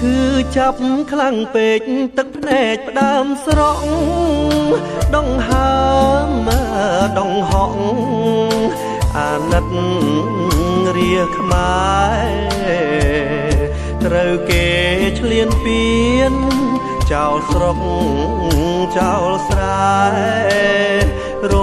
គឺចាប់ខ្លាំងពេកទឹកភ្នែកផ្ដើមស្រក់ដងហើមដងហក់អាណិតរាខ្មែរត្រូវគេឆ្លៀនពៀនចោលស្រុកចោលស្រែរ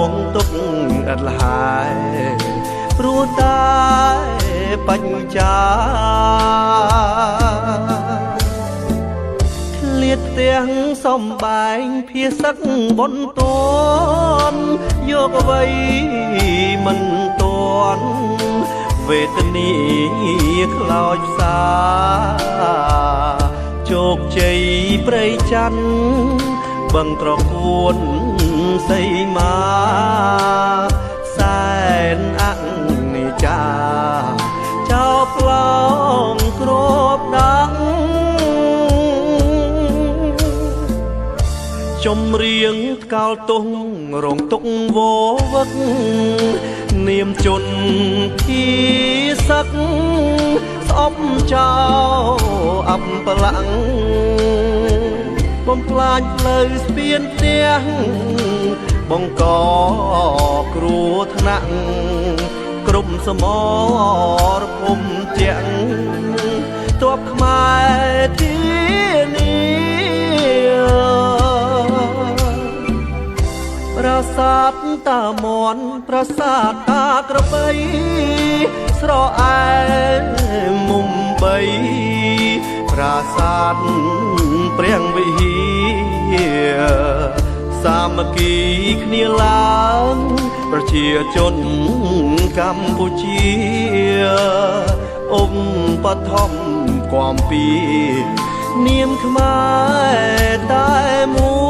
ងទុកឥតលហើយព្រោះតែបញ្ញាឃ្លាតផ្ទាំងសំបែងភាសឹកបនតនយកអ្វីមិនតន់វេទនីខ្លោចផ្សាជោគជ័យព្រៃច័ន្ទបឹងត្រកួនសីមាសែនអនិច្ចាចោលប្លង់គ្របដាំងចម្រៀងថ្កោលទងរងទុកវវឹកនាមជនភីសឹកស្អប់ចោលអបប្លាំងបំផ្លាញផ្លូវស្ពានផ្ទះបង្កគ្រោះថ្នាក់ក្រុមសមរភូមិជាងទ័ពខ្មែរធានាប្រាសាទតាមន់ប្រាសាទតាក្របីស្រអែមុំបីប្រាសាទព្រាំងវិហារសាមគ្គីគ្នាឡើងប្រជាជនកម្ពុជាអ៊ំបឋមគំពីនាមខ្មែរតែមួយ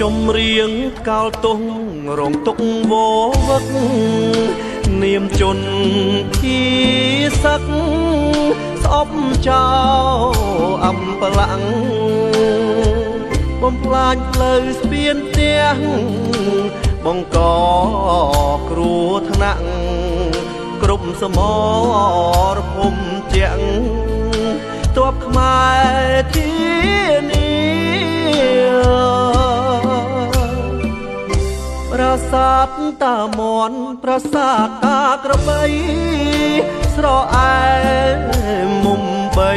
ចម្រៀងថ្កោលទងរងទុកវវឹកនាមជនភីសឹកស្អប់ចោលអំប្លាំងបំផ្លាញផ្លូវស្ពានផ្ទះបង្កគ្រោះថ្នាក់ក្រុមសមរភូមិជាងទ័ពខ្មែរធានាប្រាសាទតាមន់ប្រាសាទតាក្របីស្រអែមុំបី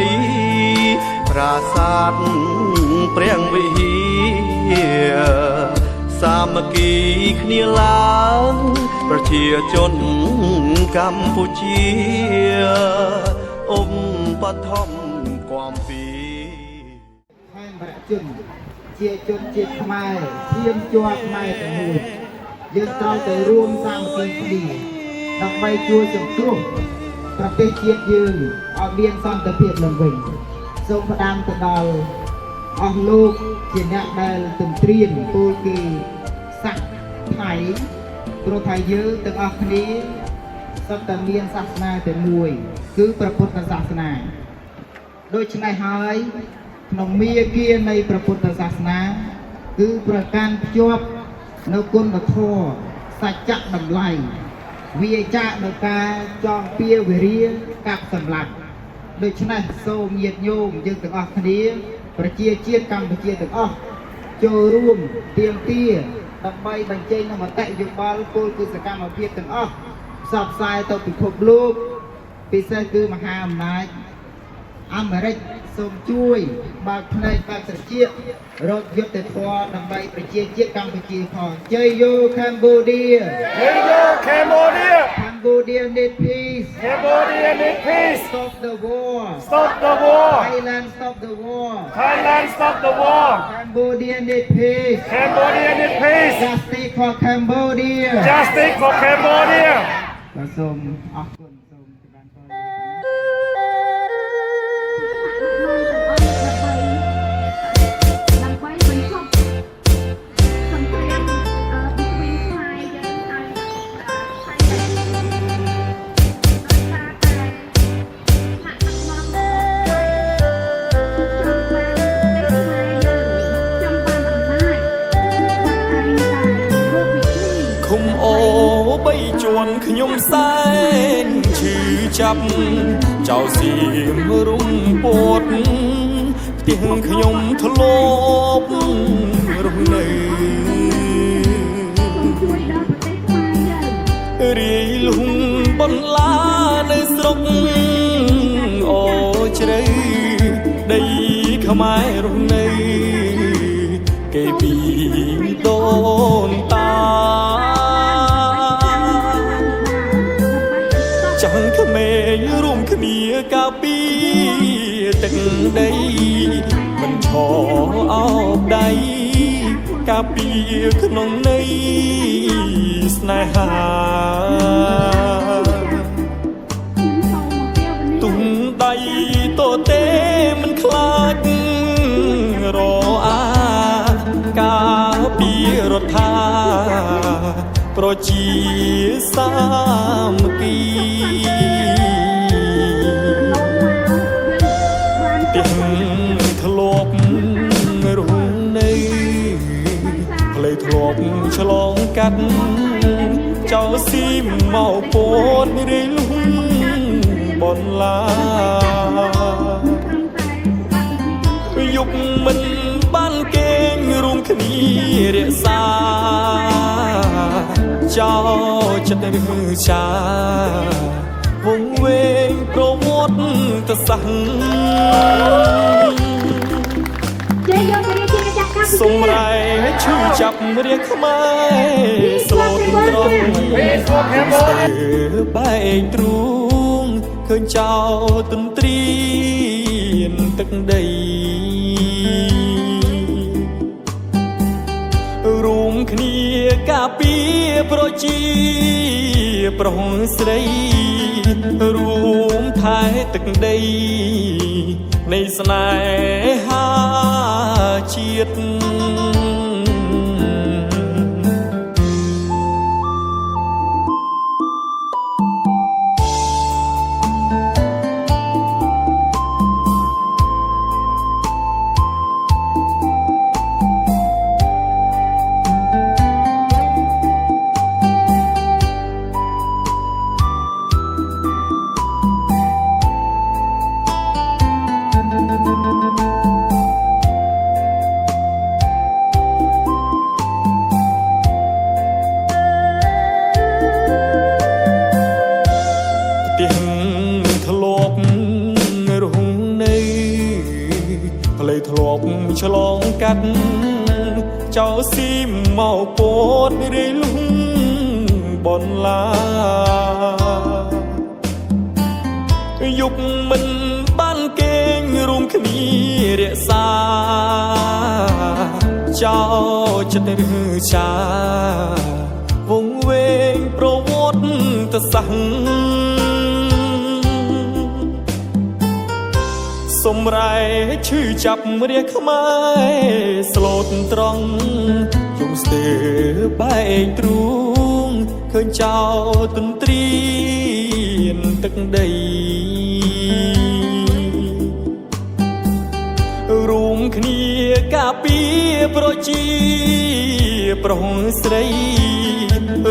ប្រាសាទព្រាំងវិហារសាមគ្គីគ្នាឡើងប្រជាជនកម្ពុជាអ៊ំបឋមគំពីខាងប្រជាជនជាជនជាតិខ្មែរឈាមជាប់ខ្មែរតែមួយយើងត្រូវតែរួមសាមគ្គីគ្នាដើម្បីជួយសង្គ្រោះប្រទេសជាតិយើងឲ្យមានសន្តិភាពឡើងវិញសូមផ្ដាំទៅដល់អស់លោកជាអ្នកដែលទន្ទ្រានពលគឺសាសថៃព្រោះថាយើងទាំងអស់គ្នាសុទ្ធតែមានសាសនាតែមួយគឺព្រះពុទ្ធសាសនាដូច្នេះហើយក្នុងមាគ៌ានៃព្រះពុទ្ធសាសនាគឺប្រកាន់ភ្ជាប់នៅគុណធម៌សច្ចៈតម្លៃវាចាកនៅការចងពៀវេរាកាប់សម្លាប់ដូច្នេះសូមញាតិញោមយើងទាំងអស់គ្នាប្រជាជាតិកម្ពុជាទាំងអស់ចូលរួមទាមទារដើម្បីបញ្ចេញនូវមតិយោបល់ពលគឺសកម្មភាពទាំងអស់ផ្សព្វផ្សាយទៅពិភពលោកពិសេសគឺមហាអំណាចអាមេរិកសូមជួយបើកផ្នែកបើកត្រចៀករកយុទ្ធធម៌ដើម្បីប្រជាជាតិកម្ពុជាផងជ័យយោកម្ពុជាជ័យយោកម្ពុជា Cambodia need peace Cambodia need peace stop the war stop the war Thailand stop the war Thailand stop the war Cambodia need peace Cambodia need peace justice for Cambodia justice for Cambodia ก็សូមអរគុណសូមចម្រើនពរដើម្បីបញ្ចប់សង្គ្រាមពីខ្មែរយើងឲ្យហើយតែអូបីជួនខ្ញុំសែនឈឺចាប់ចៅសៀមរុំពួតផ្ទះខ្ញុំធ្លាប់រស់នៅរីលុងបន្លានៅស្រុកអូជ្រៅដីខ្មែររស់នៅគេពីដូនតាចាំក្មេងរួមគ្នាកាពីទឹកដីមិនឈរអោបដៃកាពីក្នុងន័យស្នេហាទុំដៃតទេមិនខ្លាចរអាកាពីរដ្ឋាប្រជាសាមគ្គីទាំងធ្លាប់រស់នៅផ្លូវធ្លាប់ឆ្លងកាត់ចៅស៊ីមកពោតរីលុងបន្លាយុគមិនបានគេងរួមគ្នារក្សាចោចិត្តឬចាវងវែងប្រវត្តិសាស្ត្រសម្រែឈឺចាប់រៀងខ្មែរស្លូតត្រង់ស្ទើបែកទ្រូងឃើញចោទន្ទ្រានទឹកដីរួមគ្នាការពារប្រជាប្រុសស្រីរួមថែទឹកដីនៃស្នេហាជាតិធ្លាប់ឆ្លងកាត់ចៅស៊ីមកពោតរីលុងបន្លាយុគមិនបានគេងរួមគ្នារក្សាចោចិត្តឬចាវងវែងប្រវត្តិសាស្ត្រសម្រែឈឺចាប់រៀងខ្មែរស្លូតត្រង់ជុំស្ទើបែកទ្រូងឃើញចោទន្ទ្រានទឹកដីរួមគ្នាការពារប្រជាប្រុសស្រី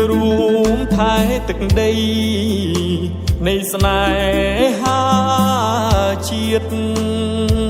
រួមថែទឹកដីនៃស្នេហាជាតិ